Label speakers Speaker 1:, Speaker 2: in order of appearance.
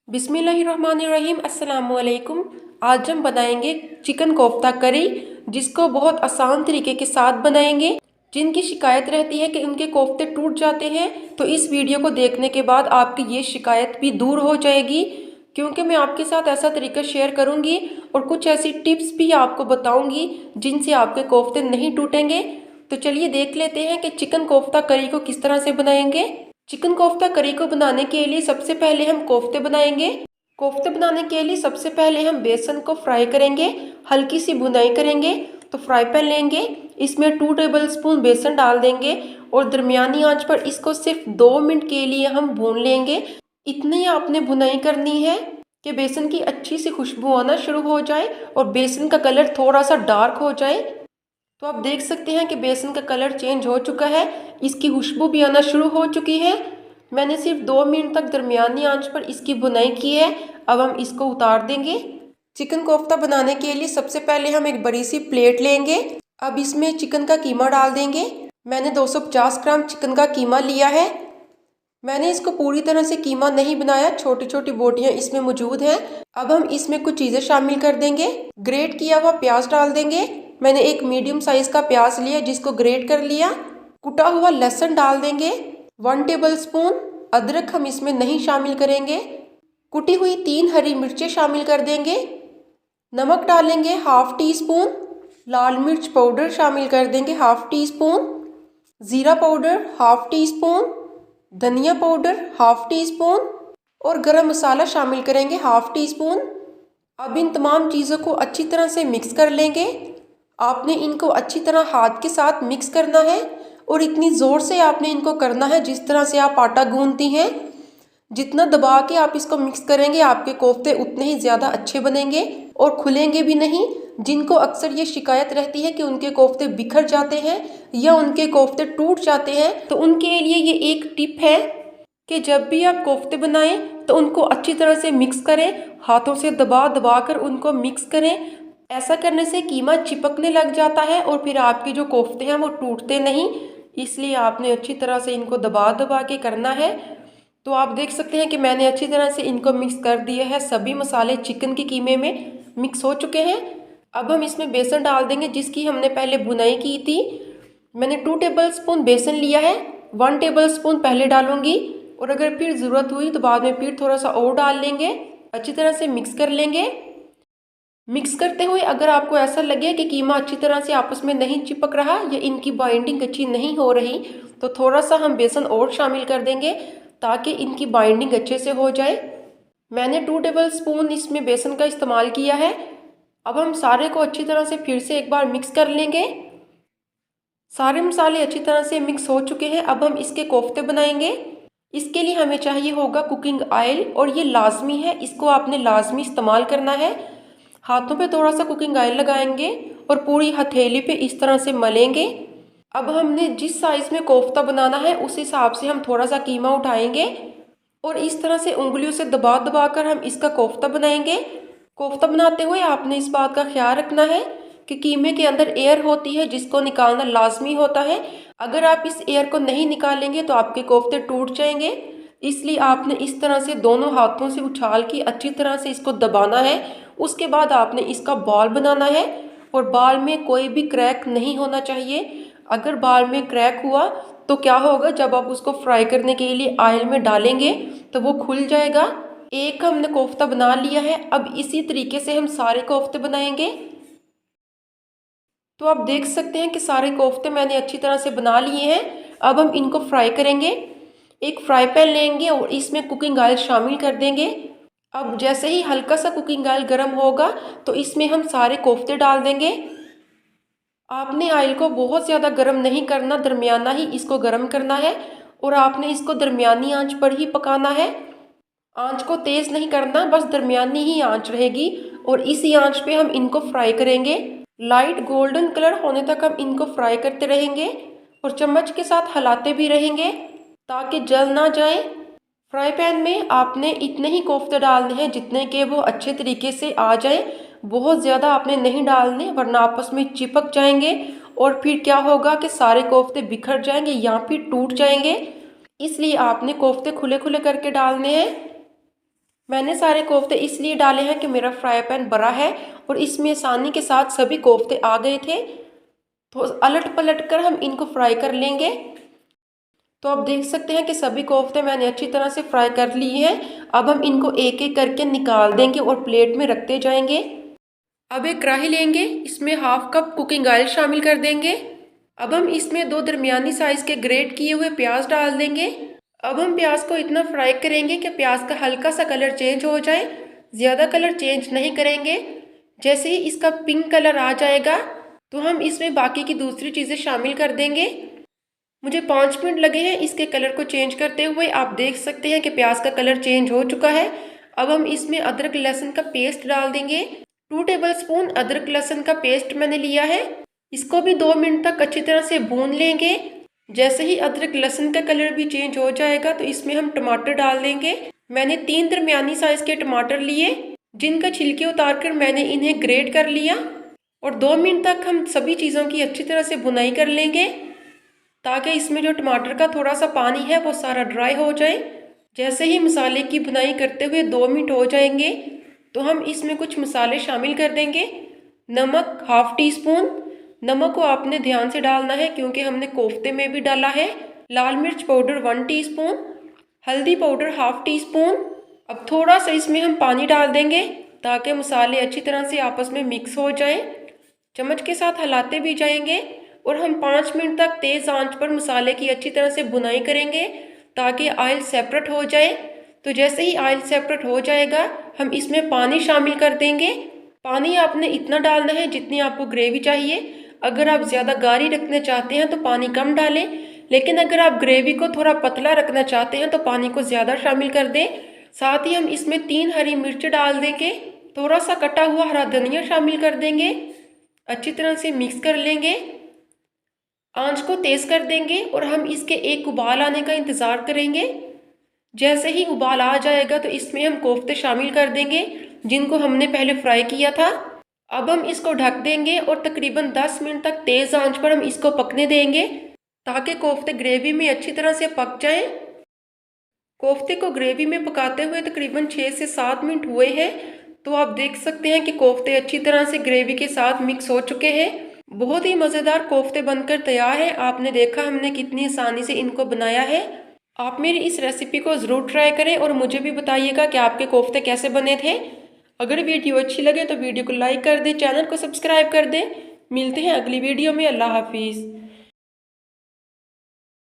Speaker 1: बिस्मिल्लाहिर्रहमानिर्रहीम। अस्सलाम वालेकुम। आज हम बनाएंगे चिकन कोफ्ता करी, जिसको बहुत आसान तरीके के साथ बनाएंगे। जिनकी शिकायत रहती है कि उनके कोफ्ते टूट जाते हैं, तो इस वीडियो को देखने के बाद आपकी ये शिकायत भी दूर हो जाएगी, क्योंकि मैं आपके साथ ऐसा तरीका शेयर करूंगी और कुछ ऐसी टिप्स भी आपको बताऊंगी जिनसे आपके कोफ्ते नहीं टूटेंगे। तो चलिए देख लेते हैं कि चिकन कोफ्ता करी को किस तरह से बनाएंगे। चिकन कोफ्ता करी को बनाने के लिए सबसे पहले हम कोफ्ते बनाएंगे। कोफ्ते बनाने के लिए सबसे पहले हम बेसन को फ्राई करेंगे, हल्की सी भुनाई करेंगे। तो फ्राई पैन लेंगे, इसमें 2 टेबल स्पून बेसन डाल देंगे और दरमियानी आंच पर इसको सिर्फ 2 मिनट के लिए हम भून लेंगे। इतनी आपने भुनाई करनी है कि बेसन की अच्छी सी खुशबू आना शुरू हो जाए और बेसन का कलर थोड़ा सा डार्क हो जाए। तो आप देख सकते हैं कि बेसन का कलर चेंज हो चुका है, इसकी खुशबू भी आना शुरू हो चुकी है। मैंने सिर्फ 2 मिनट तक दरमियानी आंच पर इसकी भुनाई की है। अब हम इसको उतार देंगे। चिकन कोफ्ता बनाने के लिए सबसे पहले हम एक बड़ी सी प्लेट लेंगे। अब इसमें चिकन का कीमा डाल देंगे। मैंने 250 ग्राम चिकन का कीमा लिया है। मैंने इसको पूरी तरह से कीमा नहीं बनाया, छोटी छोटी बोटियां इसमें मौजूद हैं। अब हम इसमें कुछ चीज़ें शामिल कर देंगे। ग्रेट किया हुआ प्याज डाल देंगे। मैंने एक मीडियम साइज का प्याज लिया जिसको ग्रेट कर लिया। कुटा हुआ लहसुन डाल देंगे। 1 टेबल स्पून अदरक हम इसमें नहीं शामिल करेंगे। कुटी हुई 3 हरी मिर्चें शामिल कर देंगे। नमक डालेंगे हाफ टी स्पून। लाल मिर्च पाउडर शामिल कर देंगे हाफ टी स्पून। ज़ीरा पाउडर हाफ टी स्पून। धनिया पाउडर हाफ टी स्पून और गरम मसाला शामिल करेंगे हाफ टी स्पून। अब इन तमाम चीज़ों को अच्छी तरह से मिक्स कर लेंगे। आपने इनको अच्छी तरह हाथ के साथ मिक्स करना है और इतनी ज़ोर से आपने इनको करना है जिस तरह से आप आटा गूंथती हैं। जितना दबा के आप इसको मिक्स करेंगे आपके कोफ्ते उतने ही ज़्यादा अच्छे बनेंगे और खुलेंगे भी नहीं। जिनको अक्सर ये शिकायत रहती है कि उनके कोफ्ते बिखर जाते हैं या उनके कोफ्ते टूट जाते हैं, तो उनके लिए ये एक टिप है कि जब भी आप कोफ्ते बनाएं तो उनको अच्छी तरह से मिक्स करें, हाथों से दबा दबा कर उनको मिक्स करें। ऐसा करने से कीमा चिपकने लग जाता है और फिर आपके जो कोफ्ते हैं वो टूटते नहीं। इसलिए आपने अच्छी तरह से इनको दबा दबा के करना है। तो आप देख सकते हैं कि मैंने अच्छी तरह से इनको मिक्स कर दिया है। सभी मसाले चिकन के कीमे में मिक्स हो चुके हैं। अब हम इसमें बेसन डाल देंगे जिसकी हमने पहले भुनाई की थी। मैंने 2 टेबल स्पून बेसन लिया है। 1 टेबल स्पून पहले डालूंगी और अगर फिर ज़रूरत हुई तो बाद में फिर थोड़ा सा और डाल लेंगे। अच्छी तरह से मिक्स कर लेंगे। मिक्स करते हुए अगर आपको ऐसा लगे कि कीमा अच्छी तरह से आपस में नहीं चिपक रहा या इनकी बाइंडिंग अच्छी नहीं हो रही, तो थोड़ा सा हम बेसन और शामिल कर देंगे ताकि इनकी बाइंडिंग अच्छे से हो जाए। मैंने 2 टेबल स्पून इसमें बेसन का इस्तेमाल किया है। अब हम सारे को अच्छी तरह से फिर से एक बार मिक्स कर लेंगे। सारे मसाले अच्छी तरह से मिक्स हो चुके हैं। अब हम इसके कोफ्ते बनाएंगे। इसके लिए हमें चाहिए होगा कुकिंग ऑयल और ये लाजमी है, इसको आपने लाजमी इस्तेमाल करना है। हाथों पे थोड़ा सा कुकिंग ऑयल लगाएंगे और पूरी हथेली पे इस तरह से मलेंगे। अब हमने जिस साइज़ में कोफ्ता बनाना है उस हिसाब से हम थोड़ा सा कीमा उठाएंगे और इस तरह से उंगलियों से दबा दबा कर हम इसका कोफ्ता बनाएंगे। कोफ्ता बनाते हुए आपने इस बात का ख्याल रखना है कि कीमे के अंदर एयर होती है जिसको निकालना लाजमी होता है। अगर आप इस एयर को नहीं निकालेंगे तो आपके कोफ्ते टूट जाएंगे। इसलिए आपने इस तरह से दोनों हाथों से उछाल के अच्छी तरह से इसको दबाना है। उसके बाद आपने इसका बॉल बनाना है और बाल में कोई भी क्रैक नहीं होना चाहिए। अगर बाल में क्रैक हुआ तो क्या होगा, जब आप उसको फ्राई करने के लिए ऑयल में डालेंगे तो वो खुल जाएगा। एक हमने कोफ्ता बना लिया है। अब इसी तरीके से हम सारे कोफ्ते बनाएंगे। तो आप देख सकते हैं कि सारे कोफ्ते मैंने अच्छी तरह से बना लिए हैं। अब हम इनको फ्राई करेंगे। एक फ्राई पैन लेंगे और इसमें कुकिंग ऑयल शामिल कर देंगे। अब जैसे ही हल्का सा कुकिंग ऑयल गर्म होगा तो इसमें हम सारे कोफ्ते डाल देंगे। आपने ऑयल को बहुत ज़्यादा गर्म नहीं करना, दरमियाना ही इसको गर्म करना है और आपने इसको दरमियानी आंच पर ही पकाना है। आंच को तेज़ नहीं करना, बस दरमियानी ही आंच रहेगी और इसी आंच पे हम इनको फ्राई करेंगे। लाइट गोल्डन कलर होने तक हम इनको फ्राई करते रहेंगे और चम्मच के साथ हिलाते भी रहेंगे ताकि जल ना जाए। फ्राई पैन में आपने इतने ही कोफ्ते डालने हैं जितने के वो अच्छे तरीके से आ जाए। बहुत ज़्यादा आपने नहीं डालने वरना आपस में चिपक जाएंगे और फिर क्या होगा कि सारे कोफ्ते बिखर जाएंगे या फिर टूट जाएंगे। इसलिए आपने कोफ्ते खुले खुले करके डालने हैं। मैंने सारे कोफ्ते इसलिए डाले हैं कि मेरा फ्राई पैन बड़ा है और इसमें आसानी के साथ सभी कोफ्ते आ गए थे। तो अलट पलट कर हम इनको फ्राई कर लेंगे। तो आप देख सकते हैं कि सभी कोफ्ते मैंने अच्छी तरह से फ्राई कर लिए हैं। अब हम इनको एक एक करके निकाल देंगे और प्लेट में रखते जाएंगे। अब एक कढ़ाई लेंगे, इसमें हाफ कप कुकिंग ऑयल शामिल कर देंगे। अब हम इसमें 2 दरमियानी साइज के ग्रेट किए हुए प्याज डाल देंगे। अब हम प्याज को इतना फ्राई करेंगे कि प्याज का हल्का सा कलर चेंज हो जाए, ज़्यादा कलर चेंज नहीं करेंगे। जैसे ही इसका पिंक कलर आ जाएगा तो हम इसमें बाकी की दूसरी चीज़ें शामिल कर देंगे। मुझे 5 मिनट लगे हैं इसके कलर को चेंज करते हुए। आप देख सकते हैं कि प्याज का कलर चेंज हो चुका है। अब हम इसमें अदरक लहसुन का पेस्ट डाल देंगे। 2 टेबलस्पून अदरक लहसुन का पेस्ट मैंने लिया है। इसको भी 2 मिनट तक अच्छी तरह से भून लेंगे। जैसे ही अदरक लहसुन का कलर भी चेंज हो जाएगा तो इसमें हम टमाटर डाल देंगे। मैंने 3 दरमियानी साइज के टमाटर लिए, जिनका छिलके उतार कर मैंने इन्हें ग्रेट कर लिया। और 2 मिनट तक हम सभी चीज़ों की अच्छी तरह से भुनाई कर लेंगे, ताकि इसमें जो टमाटर का थोड़ा सा पानी है वो सारा ड्राई हो जाए। जैसे ही मसाले की भुनाई करते हुए 2 मिनट हो जाएंगे तो हम इसमें कुछ मसाले शामिल कर देंगे। नमक हाफ टी स्पून, नमक को आपने ध्यान से डालना है क्योंकि हमने कोफ्ते में भी डाला है। लाल मिर्च पाउडर 1 टीस्पून, हल्दी पाउडर हाफ टी स्पून। अब थोड़ा सा इसमें हम पानी डाल देंगे ताकि मसाले अच्छी तरह से आपस में मिक्स हो जाएं। चम्मच के साथ हिलाते भी जाएंगे और हम 5 मिनट तक तेज़ आंच पर मसाले की अच्छी तरह से भुनाई करेंगे ताकि ऑयल सेपरेट हो जाए। तो जैसे ही ऑयल सेपरेट हो जाएगा हम इसमें पानी शामिल कर देंगे। पानी आपने इतना डालना है जितनी आपको ग्रेवी चाहिए। अगर आप ज़्यादा गाढ़ी रखना चाहते हैं तो पानी कम डालें, लेकिन अगर आप ग्रेवी को थोड़ा पतला रखना चाहते हैं तो पानी को ज़्यादा शामिल कर दें। साथ ही हम इसमें 3 हरी मिर्च डाल देंगे, थोड़ा सा कटा हुआ हरा धनिया शामिल कर देंगे। अच्छी तरह से मिक्स कर लेंगे, आंच को तेज़ कर देंगे और हम इसके एक उबाल आने का इंतज़ार करेंगे। जैसे ही उबाल आ जाएगा तो इसमें हम कोफ्ते शामिल कर देंगे जिनको हमने पहले फ्राई किया था। अब हम इसको ढक देंगे और तकरीबन 10 मिनट तक तेज़ आंच पर हम इसको पकने देंगे ताकि कोफ्ते ग्रेवी में अच्छी तरह से पक जाएं। कोफ्ते को ग्रेवी में पकाते हुए तकरीबन 6 से 7 मिनट हुए हैं। तो आप देख सकते हैं कि कोफ्ते अच्छी तरह से ग्रेवी के साथ मिक्स हो चुके हैं। बहुत ही मज़ेदार कोफ्ते बनकर तैयार हैं। आपने देखा हमने कितनी आसानी से इनको बनाया है। आप मेरी इस रेसिपी को ज़रूर ट्राई करें और मुझे भी बताइएगा कि आपके कोफ्ते कैसे बने थे। अगर वीडियो अच्छी लगे तो वीडियो को लाइक कर दें, चैनल को सब्सक्राइब कर दें। मिलते हैं अगली वीडियो में। अल्लाह हाफिज़।